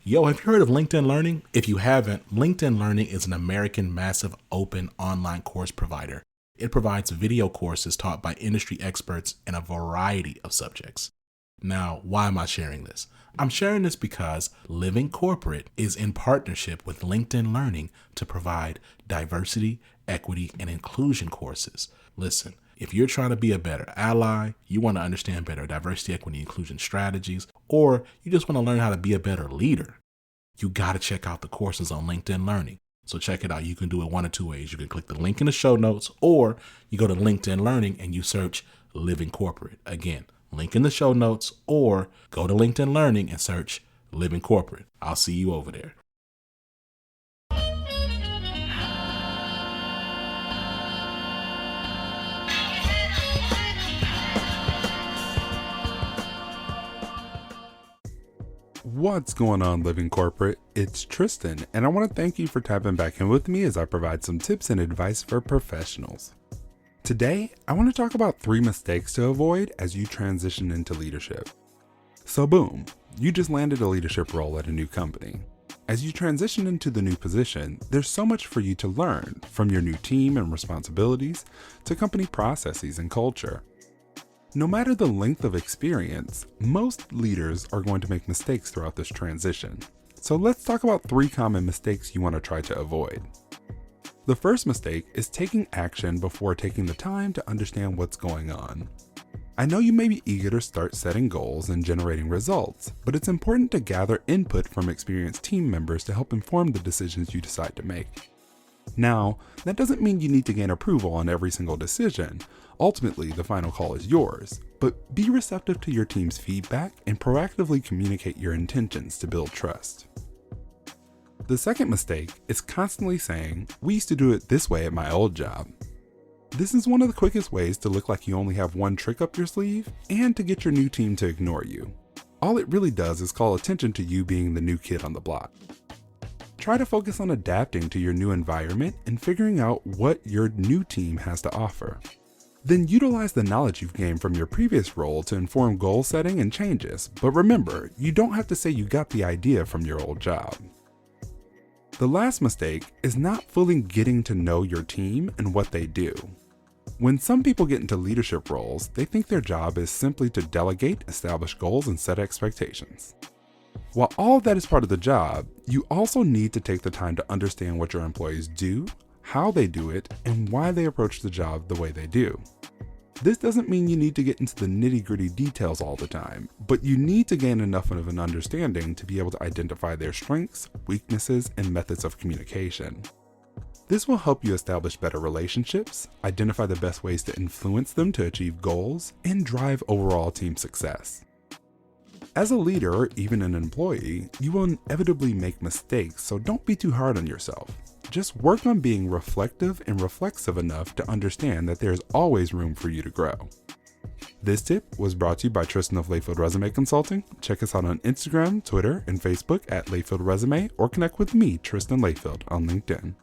Yo, have you heard of LinkedIn Learning? If you haven't, LinkedIn Learning is an American massive open online course provider. It provides video courses taught by industry experts in a variety of subjects. Now, why am I sharing this? I'm sharing this because Living Corporate is in partnership with LinkedIn Learning to provide diversity, equity, and inclusion courses. Listen, if you're trying to be a better ally, you want to understand better diversity, equity, inclusion strategies, or you just want to learn how to be a better leader, you got to check out the courses on LinkedIn Learning. So check it out. You can do it one of two ways. You can click the link in the show notes, or you go to LinkedIn Learning and you search Living Corporate. Again, link in the show notes, or go to LinkedIn Learning and search Living Corporate. I'll see you over there. What's going on, Living Corporate? It's Tristan, and I want to thank you for tapping back in with me as I provide some tips and advice for professionals. Today, I want to talk about 3 mistakes to avoid as you transition into leadership. So boom, you just landed a leadership role at a new company. As you transition into the new position, there's so much for you to learn, from your new team and responsibilities to company processes and culture. No matter the length of experience, most leaders are going to make mistakes throughout this transition. So let's talk about 3 common mistakes you want to try to avoid. The first mistake is taking action before taking the time to understand what's going on. I know you may be eager to start setting goals and generating results, but it's important to gather input from experienced team members to help inform the decisions you decide to make. Now, that doesn't mean you need to gain approval on every single decision. Ultimately, the final call is yours, but be receptive to your team's feedback and proactively communicate your intentions to build trust. The second mistake is constantly saying, "We used to do it this way at my old job." This is one of the quickest ways to look like you only have one trick up your sleeve and to get your new team to ignore you. All it really does is call attention to you being the new kid on the block. Try to focus on adapting to your new environment and figuring out what your new team has to offer. Then utilize the knowledge you've gained from your previous role to inform goal setting and changes. But remember, you don't have to say you got the idea from your old job. The last mistake is not fully getting to know your team and what they do. When some people get into leadership roles, they think their job is simply to delegate, establish goals, and set expectations. While all of that is part of the job, you also need to take the time to understand what your employees do, how they do it, and why they approach the job the way they do. This doesn't mean you need to get into the nitty-gritty details all the time, but you need to gain enough of an understanding to be able to identify their strengths, weaknesses, and methods of communication. This will help you establish better relationships, identify the best ways to influence them to achieve goals, and drive overall team success. As a leader or even an employee, you will inevitably make mistakes, so don't be too hard on yourself. Just work on being reflective and reflexive enough to understand that there's always room for you to grow. This tip was brought to you by Tristan of Layfield Resume Consulting. Check us out on Instagram, Twitter, and Facebook at Layfield Resume, or connect with me, Tristan Layfield, on LinkedIn.